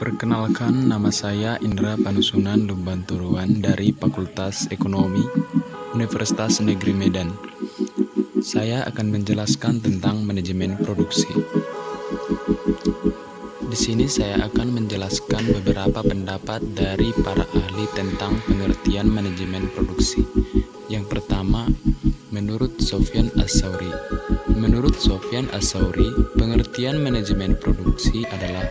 Perkenalkan, nama saya Indra Panusunan Lumbanturuan dari Fakultas Ekonomi Universitas Negeri Medan. Saya akan menjelaskan tentang manajemen produksi. Di sini saya akan menjelaskan beberapa pendapat dari para ahli tentang pengertian manajemen produksi. Yang pertama, menurut Sofyan As-Sauri. Menurut Sofyan As-Sauri, pengertian manajemen produksi adalah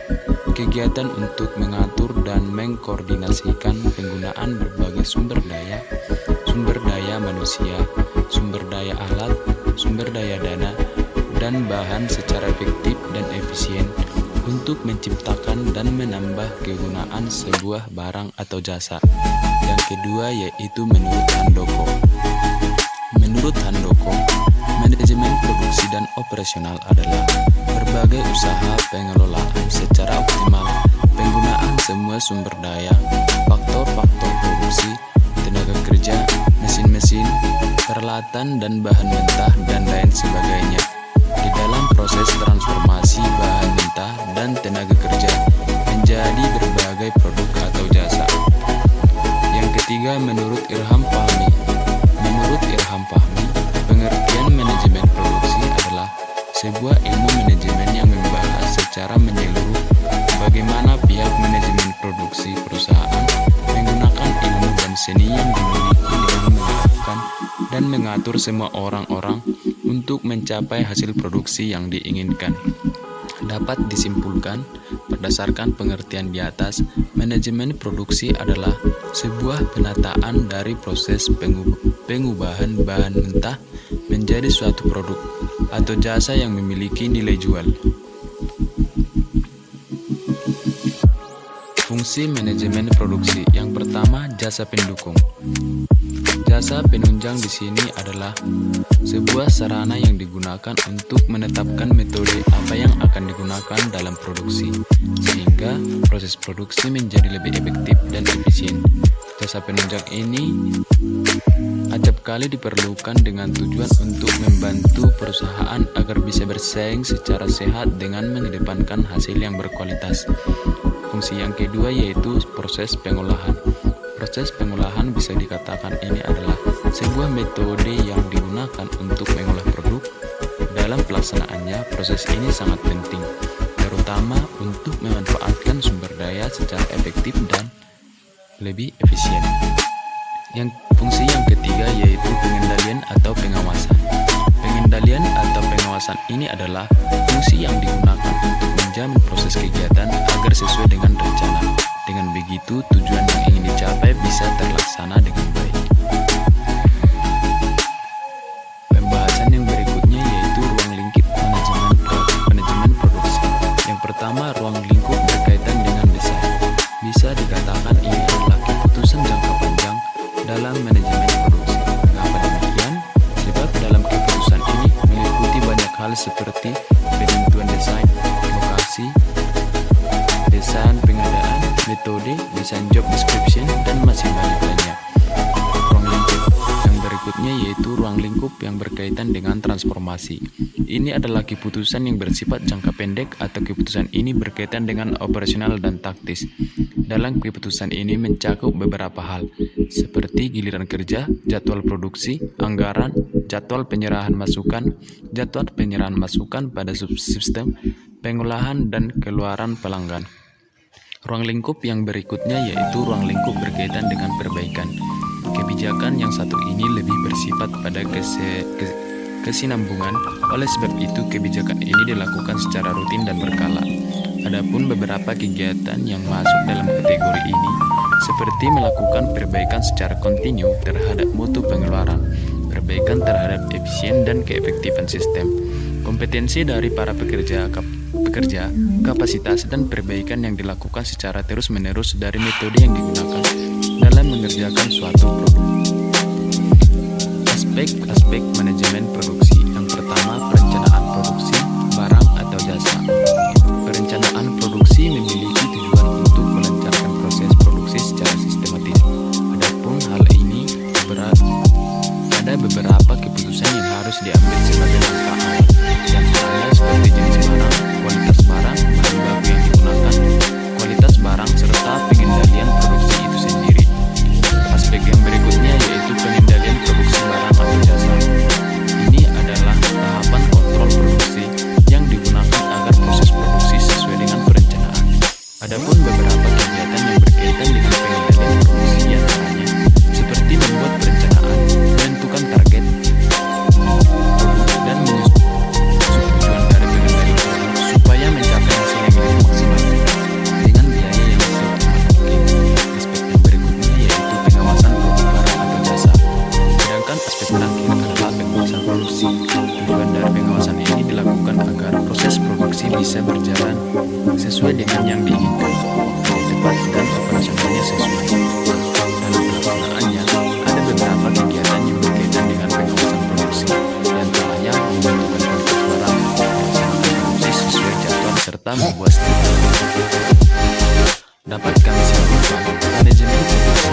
kegiatan untuk mengatur dan mengkoordinasikan penggunaan berbagai sumber daya manusia, sumber daya alat, sumber daya dana, dan bahan secara efektif dan efisien untuk menciptakan dan menambah kegunaan sebuah barang atau jasa. Yang kedua yaitu menurut Handoko. Menurut Handoko, manajemen produksi dan operasional adalah berbagai usaha pengelolaan secara optimal, penggunaan semua sumber daya, faktor-faktor produksi, tenaga kerja, mesin-mesin, peralatan dan bahan mentah dan lain sebagainya di dalam proses transformasi bahan mentah dan tenaga kerja menjadi berbagai produk atau jasa. Yang ketiga menurut Irham Fahmi. Menurut Irham Fahmi, pengertian manajemen produksi adalah sebuah ilmu manajemen yang membahas secara menyeluruh bagaimana pihak manajemen produksi perusahaan menggunakan ilmu dan seni yang dimiliki dengan mengarahkan dan mengatur semua orang-orang untuk mencapai hasil produksi yang diinginkan. Dapat disimpulkan, berdasarkan pengertian di atas, manajemen produksi adalah sebuah penataan dari proses pengubahan bahan mentah menjadi suatu produk atau jasa yang memiliki nilai jual. Fungsi manajemen produksi yang pertama, jasa pendukung. Jasa penunjang di sini adalah sebuah sarana yang digunakan untuk menetapkan metode apa yang akan digunakan dalam produksi, sehingga proses produksi menjadi lebih efektif dan efisien. Jasa penunjang ini acap kali diperlukan dengan tujuan untuk membantu perusahaan agar bisa bersaing secara sehat dengan mengedepankan hasil yang berkualitas. Fungsi yang kedua yaitu proses pengolahan. Proses pengolahan bisa dikatakan ini adalah sebuah metode yang digunakan untuk mengolah produk. Dalam pelaksanaannya, proses ini sangat penting, terutama untuk memanfaatkan sumber daya secara efektif dan lebih efisien. Fungsi yang ketiga yaitu pengendalian atau pengawasan. Pengendalian atau pengawasan ini adalah fungsi yang digunakan untuk menjamin proses kegiatan agar sesuai dengan rencana. Dengan begitu, tujuan yang ingin dicapai bisa terlaksana dengan baik. Pembahasan yang berikutnya yaitu ruang lingkup manajemen produksi. Yang pertama, ruang lingkup berkaitan dengan desain. Bisa dikatakan ini adalah keputusan jangka panjang dalam manajemen produksi. Mengapa demikian? Sebab dalam keputusan ini meliputi banyak hal seperti penentuan desain, lokasi, desain pengadaan, metode, desain job description, dan masih banyak lainnya. Ruang lingkup yang berikutnya yaitu ruang lingkup yang berkaitan dengan transformasi. Ini adalah keputusan yang bersifat jangka pendek atau keputusan ini berkaitan dengan operasional dan taktis. Dalam keputusan ini mencakup beberapa hal, seperti giliran kerja, jadwal produksi, anggaran, jadwal penyerahan masukan pada subsistem, pengolahan, dan keluaran pelanggan. Ruang lingkup yang berikutnya yaitu ruang lingkup berkaitan dengan perbaikan. Kebijakan yang satu ini lebih bersifat pada kesinambungan, oleh sebab itu kebijakan ini dilakukan secara rutin dan berkala. Adapun beberapa kegiatan yang masuk dalam kategori ini, seperti melakukan perbaikan secara kontinu terhadap mutu pengeluaran, perbaikan terhadap efisien dan keefektifan sistem, kompetensi dari para pekerja, kapasitas dan perbaikan yang dilakukan secara terus-menerus dari metode yang digunakan dalam mengerjakan suatu produk. Aspek-aspek manajemen produksi. Yang pertama, perencanaan produksi barang atau jasa. Perencanaan produksi memiliki tujuan untuk melancarkan proses produksi secara sistematis. Adapun hal ini ada beberapa keputusan yang harus diambil sebagai langkah awal. Yang pertama seperti jenis barang, kualitas barang, bahan baku yang digunakan, kualitas barang produksi. Tujuan dari pengawasan ini dilakukan agar proses produksi bisa berjalan sesuai dengan yang diinginkan, cepat dan operasionalnya sesuai. Dalam pelaksanaannya, ada beberapa kegiatan yang berkaitan dengan pengawasan produksi, di antaranya menentukan kualitas barang, melaksanakan produksi sesuai jadwal, serta membuat standar. Dapat kami simpulkan, manajemen produksi